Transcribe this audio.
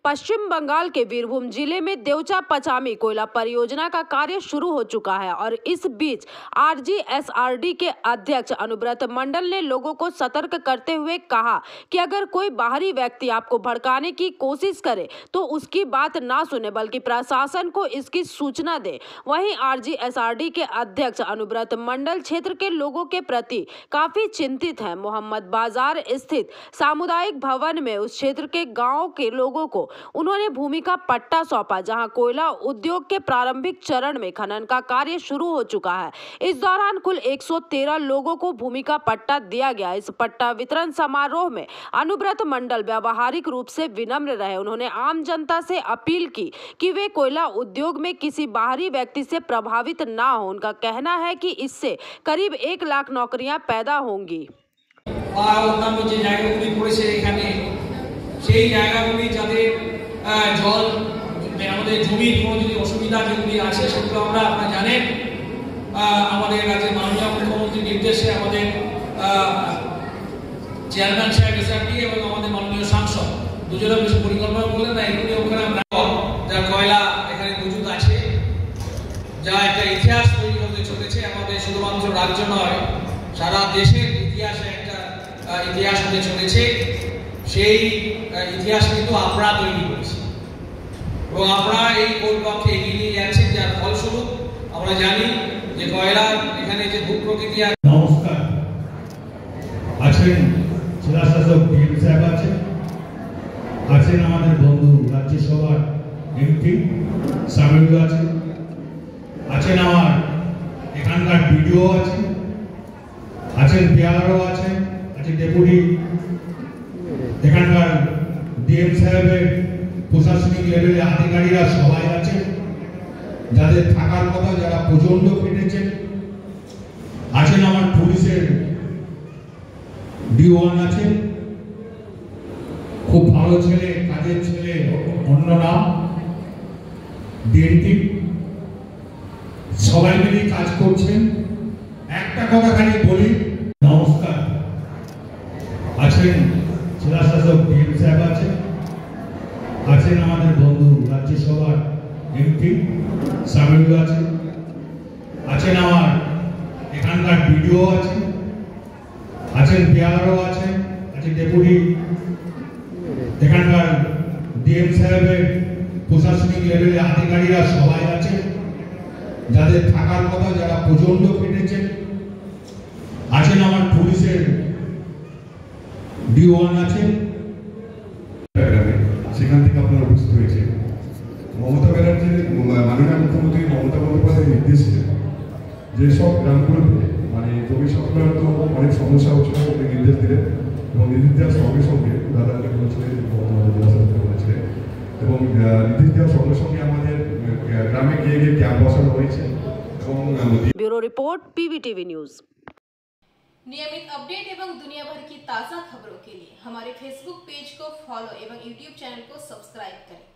पश्चिम बंगाल के बीरभूम जिले में देवचा पचामी कोयला परियोजना का कार्य शुरू हो चुका है और इस बीच आरजीएसआरडी के अध्यक्ष अनुव्रत मंडल ने लोगों को सतर्क करते हुए कहा कि अगर कोई बाहरी व्यक्ति आपको भड़काने की कोशिश करे तो उसकी बात ना सुने बल्कि प्रशासन को इसकी सूचना दे। वहीं आरजीएसआरडी के अध्यक्ष अनुव्रत मंडल क्षेत्र के लोगों के प्रति काफी चिंतित हैं। मोहम्मद बाजार स्थित सामुदायिक भवन में उस क्षेत्र के गाँव के लोगों को उन्होंने भूमि का पट्टा सौंपा, जहां कोयला उद्योग के प्रारंभिक चरण में खनन का कार्य शुरू हो चुका है। इस दौरान कुल 113 लोगों को भूमि का पट्टा दिया गया। इस पट्टा वितरण समारोह में अनुव्रत मंडल व्यावहारिक रूप से विनम्र रहे। उन्होंने आम जनता से अपील की कि वे कोयला उद्योग में किसी बाहरी व्यक्ति से प्रभावित ना हो। उनका कहना है कि इससे करीब 1 लाख नौकरियां पैदा होंगी। সেই জায়গাগুলি যাতে জল আমাদের জমির কোনো যদি অসুবিধা যেগুলি আছে সেগুলো আপনারা জানেন আমাদের রাজ্যের মাননীয় মুখ্যমন্ত্রীর নির্দেশে আমাদের চেয়ারম্যান সাহেব এসআরডি এবং আমাদের মাননীয় সাংসদ দুজনের বেশি পরিকল্পনা করলেন না এগুলি ওখানে আমরা যা কয়লা এখানে মজুদ আছে যা একটা ইতিহাস তৈরি হতে চলেছে আমাদের শুধুমাত্র রাজ্য নয় সারা দেশের ইতিহাসে একটা ইতিহাস হতে চলেছে। সেই ইতিহাস কিন্তু আমরা তৈরি করেছি এবং আমরা এই পরিপক্ষে এগিয়ে নিয়ে যাচ্ছি, যার ফলস্বরূপ আমরা জানি যে কয়লা এখানে যে ভূপ্রকৃতি আছে। নমস্কার, আছেন জেলা শাসক ডিএম সাহেব আছেন আমাদের বন্ধু রাজ্যসভার এমপি সামিল আছেন আমার এখানকার বিডিও আছেন বিআরও আছে ডেপুটি এখানকার ডিএম সাহেবের প্রশাসনিক লেভেলে আধিকারিকরা সবাই আছে, যাদের থাকার কথা, যারা প্রচন্ড কেটেছেন। আছেন আমার পুলিশের D1 আছেন, খুব ভালো ছেলে, কাজের ছেলে, অন্য নাম ডিএনটি, সবাই মিলে কাজ করছেন। একটা কথা খালি বলি, নমস্কার, আছেন জেলা শাসক ডিএম সাহেব আছেন আমাদের বন্ধু রাজ্যসভার এমপি সামিল আছেন আমার এখানকার বিডিও আছেন বিআরও আছে ডেপুটি এখানকার ডিএম সাহেবের প্রশাসনিক লেভেলে আধিকারিকরা সবাই আছে, যাদের থাকার কথা, যারা প্রচন্ড কেটেছেন। আছেন আমার পুলিশের D1 আছে, সেখান থেকে আপনারা উপস্থিত হয়েছে। মমতা ব্যানার্জির মাননীয় মুখ্যমন্ত্রী মমতা বন্দ্যোপাধ্যায়ের নির্দেশে যেসব গ্রামগুলোতে জমি সংক্রান্ত অনেক সমস্যা হচ্ছিল উনি নির্দেশ দিলেন এবং নির্দেশ দেওয়ার সঙ্গে সঙ্গে দাদাকে বলেছিলেন জেলা শাসককে বলেছিলেন এবং নির্দেশ দেওয়ার সঙ্গে সঙ্গে আমাদের গ্রামে গিয়ে ক্যাম্প বসানো হয়েছে। এবং ब्यूरो रिपोर्ट PVTV न्यूज। नियमित अपडेट एवं दुनिया भर की ताज़ा खबरों के लिए हमारे फेसबुक पेज को फॉलो एवं यूट्यूब चैनल को सब्सक्राइब करें।